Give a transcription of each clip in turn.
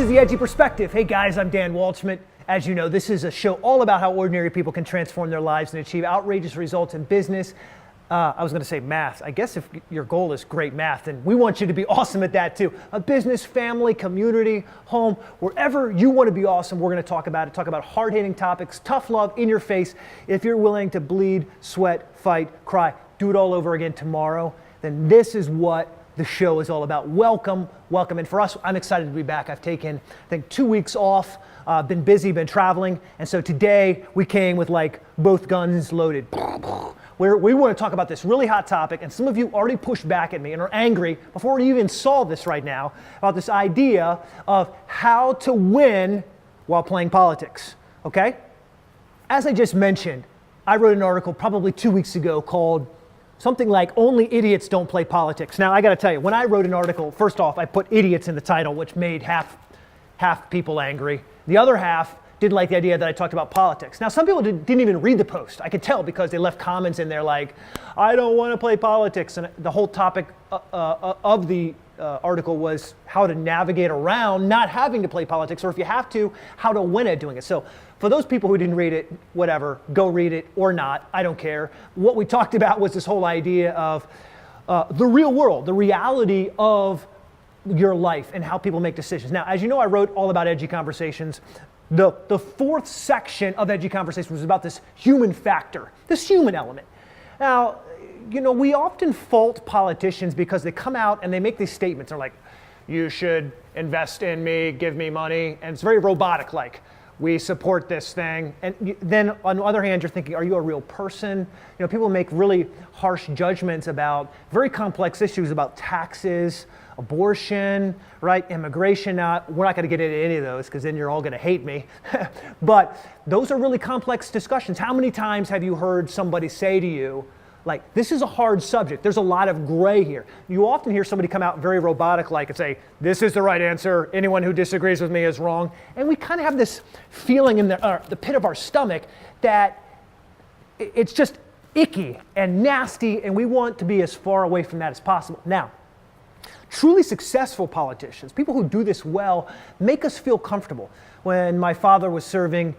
is The Edgy Perspective. Hey guys, I'm Dan Waldschmidt. As you know, this is a show all about how ordinary people can transform their lives and achieve outrageous results in business. I was going to say math. I guess if your goal is great math, then we want you to be awesome at that too. A business, family, community, home, wherever you want to be awesome, we're going to talk about it. Talk about hard-hitting topics, tough love in your face. If you're willing to bleed, sweat, fight, cry, do it all over again tomorrow, then this is what the show is all about. Welcome, welcome. And for us, I'm excited to be back. I've taken, I think, 2 weeks off, been busy, been traveling. And so today we came with like both guns loaded. We want to talk about this really hot topic, and some of you already pushed back at me and are angry before we even saw this right now about this idea of how to win while playing politics, okay? As I just mentioned, I wrote an article probably 2 weeks ago called something like "Only Idiots Don't Play Politics." Now, I got to tell you, when I wrote an article, first off, I put idiots in the title, which made half people angry. The other half didn't like the idea that I talked about politics. Now, some people didn't even read the post. I could tell because they left comments in there like, I don't want to play politics. And the whole topic of the article was how to navigate around not having to play politics, or if you have to, how to win at doing it. So for those people who didn't read it, whatever, go read it or not, I don't care. What we talked about was this whole idea of the real world, the reality of your life and how people make decisions. Now, as you know, I wrote all about edgy conversations. The fourth section of Edgy Conversation was about this human factor, this human element. Now, you know, we often fault politicians because they come out and they make these statements. They're like, you should invest in me, give me money. And it's very robotic, like, we support this thing. And then on the other hand, you're thinking, are you a real person? You know, people make really harsh judgments about very complex issues about taxes, abortion, right, immigration. Now, we're not going to get into any of those because then you're all going to hate me. But those are really complex discussions. How many times have you heard somebody say to you, like, this is a hard subject. There's a lot of gray here. You often hear somebody come out very robotic-like and say, this is the right answer. Anyone who disagrees with me is wrong. And we kind of have this feeling in the pit of our stomach that it's just icky and nasty, and we want to be as far away from that as possible. Now, truly successful politicians, people who do this well, make us feel comfortable. When my father was serving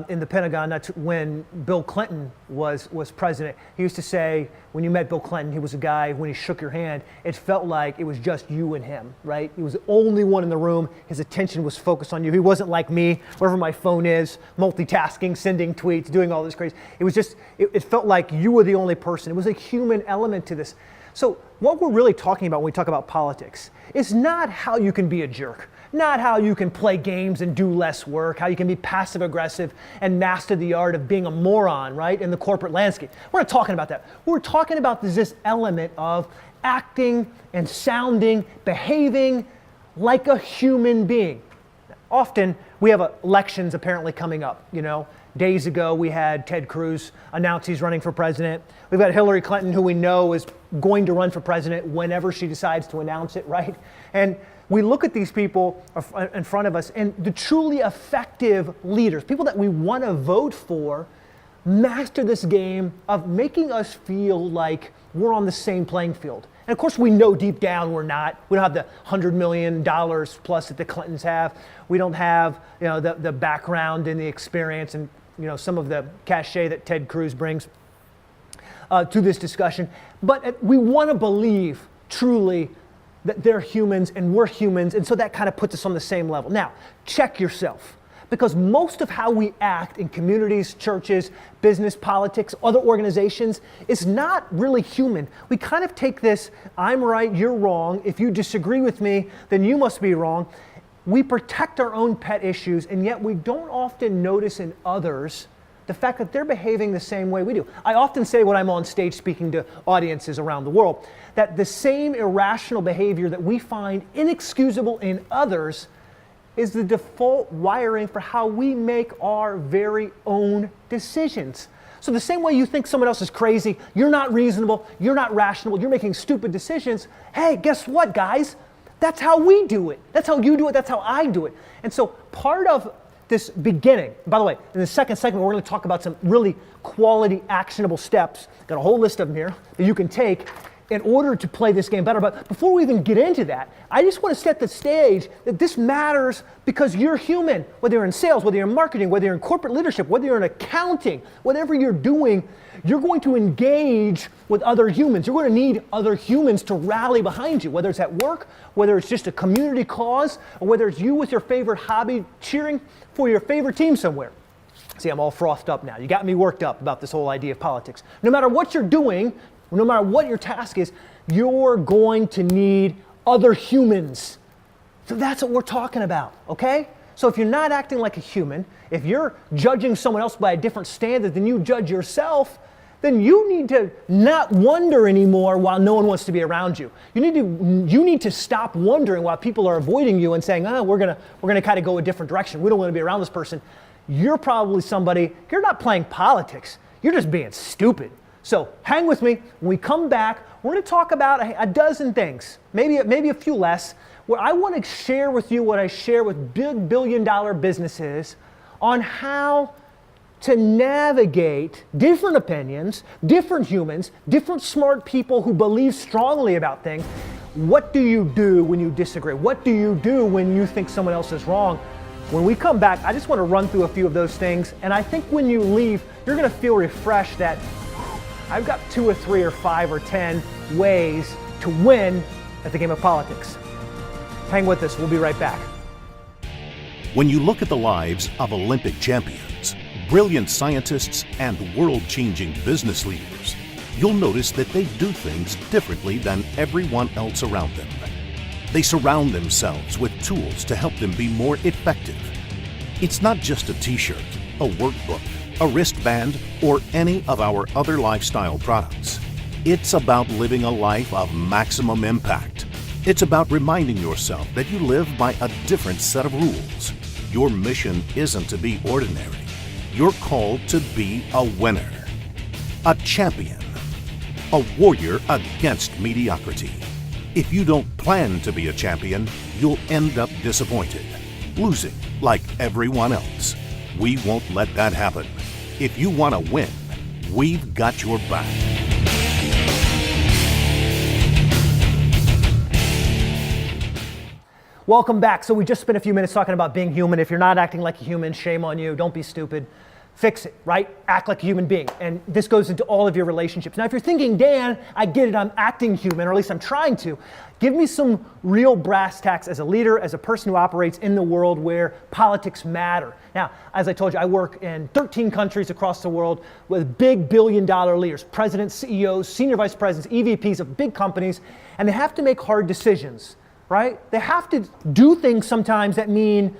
in the Pentagon, when Bill Clinton was president, he used to say, when you met Bill Clinton, he was a guy, when he shook your hand, it felt like it was just you and him, right? He was the only one in the room. His attention was focused on you. He wasn't like me, wherever my phone is, multitasking, sending tweets, doing all this crazy. It was just, it felt like you were the only person. It was a human element to this. So what we're really talking about when we talk about politics is not how you can be a jerk, not how you can play games and do less work, how you can be passive aggressive and master the art of being a moron, right, in the corporate landscape. We're not talking about that. What we're talking about is this element of acting and sounding, behaving like a human being. Often we have elections apparently coming up, you know. Days ago, we had Ted Cruz announce he's running for president. We've got Hillary Clinton, who we know is going to run for president whenever she decides to announce it, right? And we look at these people in front of us, and the truly effective leaders, people that we want to vote for, master this game of making us feel like we're on the same playing field. And of course, we know deep down we're not. We don't have the $100 million plus that the Clintons have. We don't have, you know, the background and the experience and, you know, some of the cachet that Ted Cruz brings to this discussion. But we want to believe truly that they're humans and we're humans, and so that kind of puts us on the same level. Now, check yourself. Because most of how we act in communities, churches, business, politics, other organizations is not really human. We kind of take this, I'm right, you're wrong. If you disagree with me, then you must be wrong. We protect our own pet issues, and yet we don't often notice in others the fact that they're behaving the same way we do. I often say when I'm on stage speaking to audiences around the world, that the same irrational behavior that we find inexcusable in others is the default wiring for how we make our very own decisions. So the same way you think someone else is crazy, you're not reasonable, you're not rational, you're making stupid decisions, hey, guess what, guys? That's how we do it. That's how you do it, that's how I do it. And so part of this beginning, by the way, in the second segment, we're going to talk about some really quality, actionable steps. Got a whole list of them here that you can take in order to play this game better. But before we even get into that, I just want to set the stage that this matters because you're human. Whether you're in sales, whether you're in marketing, whether you're in corporate leadership, whether you're in accounting, whatever you're doing, you're going to engage with other humans. You're going to need other humans to rally behind you, whether it's at work, whether it's just a community cause, or whether it's you with your favorite hobby cheering for your favorite team somewhere. See, I'm all frothed up now. You got me worked up about this whole idea of politics. No matter what you're doing, no matter what your task is, you're going to need other humans. So that's what we're talking about, okay? So if you're not acting like a human, if you're judging someone else by a different standard than you judge yourself, then you need to not wonder anymore while no one wants to be around you. You need to stop wondering while people are avoiding you and saying, we're gonna kind of go a different direction. We don't want to be around this person. You're probably somebody, you're not playing politics. You're just being stupid. So hang with me. When we come back, we're going to talk about a dozen things, maybe a few less, where I want to share with you what I share with big billion-dollar businesses on how to navigate different opinions, different humans, different smart people who believe strongly about things. What do you do when you disagree? What do you do when you think someone else is wrong? When we come back, I just want to run through a few of those things, and I think when you leave, you're going to feel refreshed that I've got 2 or 3 or 5 or 10 ways to win at the game of politics. Hang with us. We'll be right back. When you look at the lives of Olympic champions, brilliant scientists, and world-changing business leaders, you'll notice that they do things differently than everyone else around them. They surround themselves with tools to help them be more effective. It's not just a t-shirt, a workbook, a wristband, or any of our other lifestyle products. It's about living a life of maximum impact. It's about reminding yourself that you live by a different set of rules. Your mission isn't to be ordinary. You're called to be a winner, a champion, a warrior against mediocrity. If you don't plan to be a champion, you'll end up disappointed, losing like everyone else. We won't let that happen. If you want to win, we've got your back. Welcome back. So we just spent a few minutes talking about being human. If you're not acting like a human, shame on you. Don't be stupid. Fix it, right? Act like a human being. And this goes into all of your relationships. Now, if you're thinking, Dan, I get it, I'm acting human, or at least I'm trying to, give me some real brass tacks as a leader, as a person who operates in the world where politics matter. Now, as I told you, I work in 13 countries across the world with big billion-dollar leaders, presidents, CEOs, senior vice presidents, EVPs of big companies, and they have to make hard decisions, right? They have to do things sometimes that mean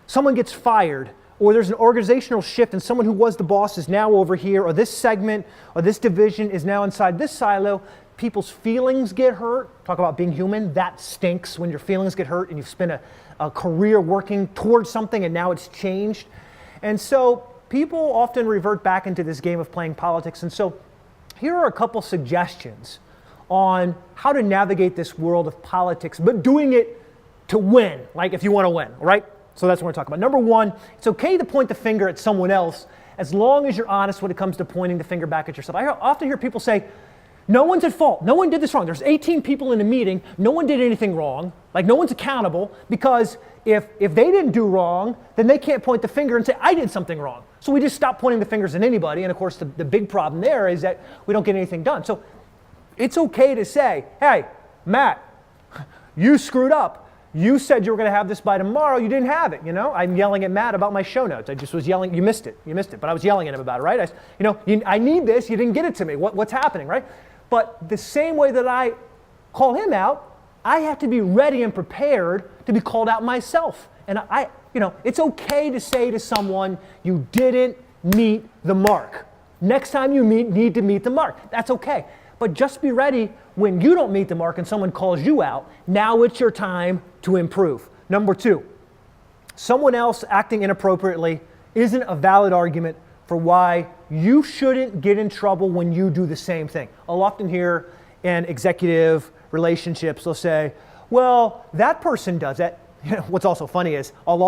someone gets fired, or there's an organizational shift and someone who was the boss is now over here, or this segment or this division is now inside this silo. People's feelings get hurt. Talk about being human. That stinks when your feelings get hurt and you've spent a career working towards something and now it's changed. And so people often revert back into this game of playing politics. And so here are a couple suggestions on how to navigate this world of politics, but doing it to win, like if you want to win, right? So that's what we're talking about. Number one, it's okay to point the finger at someone else as long as you're honest when it comes to pointing the finger back at yourself. I often hear people say, no one's at fault. No one did this wrong. There's 18 people in a meeting. No one did anything wrong. Like no one's accountable because if they didn't do wrong, then they can't point the finger and say, I did something wrong. So we just stop pointing the fingers at anybody. And of course, the big problem there is that we don't get anything done. So it's okay to say, hey, Matt, you screwed up. You said you were going to have this by tomorrow. You didn't have it, you know? I'm yelling at Matt about my show notes. I just was yelling. You missed it, but I was yelling at him about it, right? I need this. You didn't get it to me. What's happening, right? But the same way that I call him out, I have to be ready and prepared to be called out myself. And it's okay to say to someone, you didn't meet the mark. Next time you need to meet the mark. That's okay. But just be ready when you don't meet the mark and someone calls you out. Now it's your time to improve. Number two, someone else acting inappropriately isn't a valid argument for why you shouldn't get in trouble when you do the same thing. I'll often hear in executive relationships, they'll say, well, that person does that. You know, what's also funny is I'll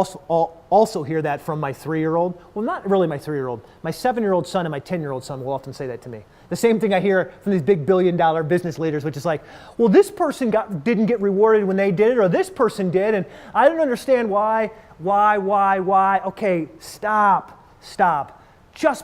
also hear that from my 3-year-old. Well, not really my 3-year-old. My 7-year-old son and my 10-year-old son will often say that to me. The same thing I hear from these big billion-dollar business leaders, which is like, well, this person didn't get rewarded when they did it, or this person did, and I don't understand why. Okay, stop. Just